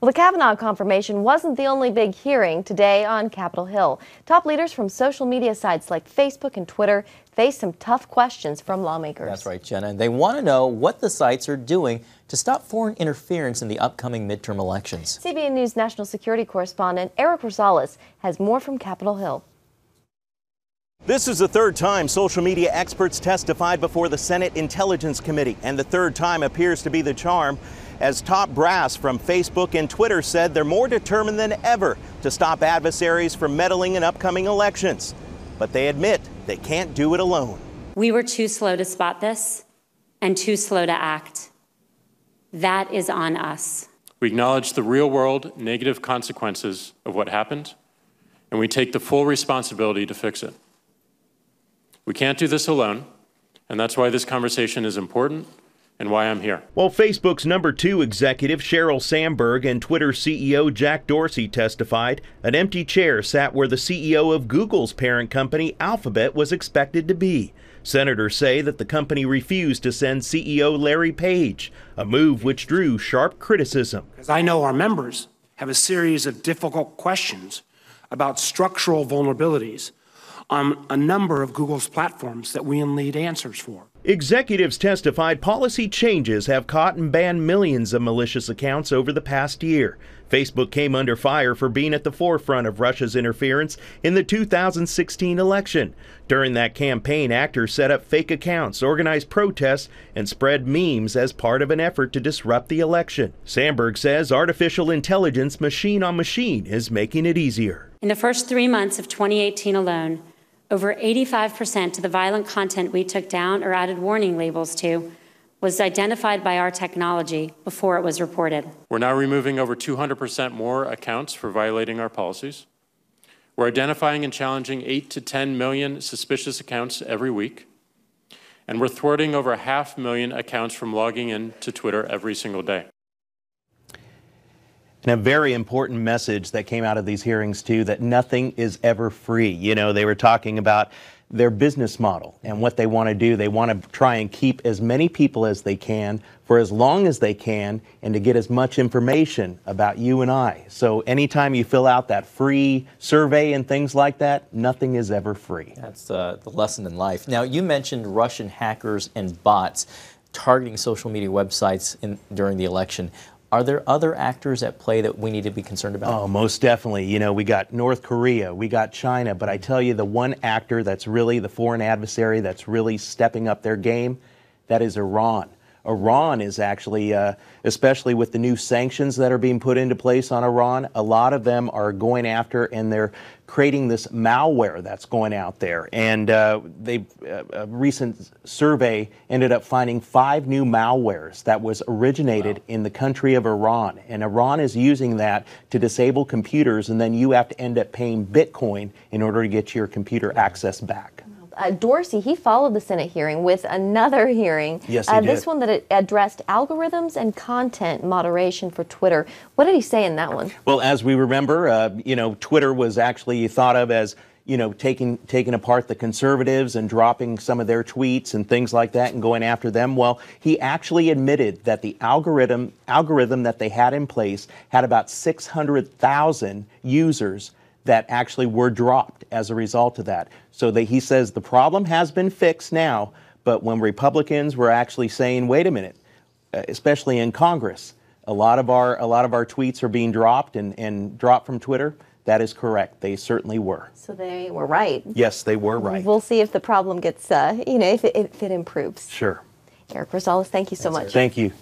Well, the Kavanaugh confirmation wasn't the only big hearing today on Capitol Hill. Top leaders from social media sites like Facebook and Twitter faced some tough questions from lawmakers. That's right, Jenna. And they want to know what the sites are doing to stop foreign interference in the upcoming midterm elections. CBN News national security correspondent Eric Rosales has more from Capitol Hill. This is the third time social media experts testified before the Senate Intelligence Committee, and the third time appears to be the charm, as top brass from Facebook and Twitter said they're more determined than ever to stop adversaries from meddling in upcoming elections. But they admit they can't do it alone. We were too slow to spot this and too slow to act. That is on us. We acknowledge the real-world negative consequences of what happened, and we take the full responsibility to fix it. We can't do this alone, and that's why this conversation is important and why I'm here. While Facebook's number 2 executive Sheryl Sandberg and Twitter CEO Jack Dorsey testified, an empty chair sat where the CEO of Google's parent company Alphabet was expected to be. Senators say that the company refused to send CEO Larry Page, a move which drew sharp criticism. Because I know our members have a series of difficult questions about structural vulnerabilities on a number of Google's platforms that we need answers for. Executives testified policy changes have caught and banned millions of malicious accounts over the past year. Facebook came under fire for being at the forefront of Russia's interference in the 2016 election. During that campaign, actors set up fake accounts, organized protests, and spread memes as part of an effort to disrupt the election. Sandberg says artificial intelligence machine on machine is making it easier. In the first 3 months of 2018 alone, over 85% of the violent content we took down or added warning labels to was identified by our technology before it was reported. We're now removing over 200% more accounts for violating our policies. We're identifying and challenging 8 to 10 million suspicious accounts every week. And we're thwarting over 500,000 accounts from logging in to Twitter every single day. And a very important message that came out of these hearings, too, that nothing is ever free. You know, they were talking about their business model and what they want to do. They want to try and keep as many people as they can for as long as they can and to get as much information about you and I. So anytime you fill out that free survey and things like that, nothing is ever free. That's the lesson in life. Now, you mentioned Russian hackers and bots targeting social media websites during the election. Are there other actors at play that we need to be concerned about? Oh, most definitely. You know, we got North Korea, we got China, but I tell you, the one actor that's really the foreign adversary that's really stepping up their game, that is Iran. Iran is actually, especially with the new sanctions that are being put into place on Iran, a lot of them are going after and they're creating this malware that's going out there. And a recent survey ended up finding 5 new malwares that was originated in the country of Iran. And Iran is using that to disable computers, and then you have to end up paying Bitcoin in order to get your computer access back. Dorsey, he followed the Senate hearing with another hearing. Yes, he did. This one that addressed algorithms and content moderation for Twitter. What did he say in that one? Well, as we remember, you know, Twitter was actually thought of as, you know, taking apart the conservatives and dropping some of their tweets and things like that and going after them. Well, he actually admitted that the algorithm that they had in place had about 600,000 users that actually were dropped as a result of that. So he says the problem has been fixed now, but when Republicans were actually saying, wait a minute, especially in Congress, a lot of our tweets are being dropped and dropped from Twitter. That is correct. They certainly were. So they were right. Yes, they were right. We'll see if the problem gets, if it improves. Sure. Eric Rosales, thank you so much. Thank you.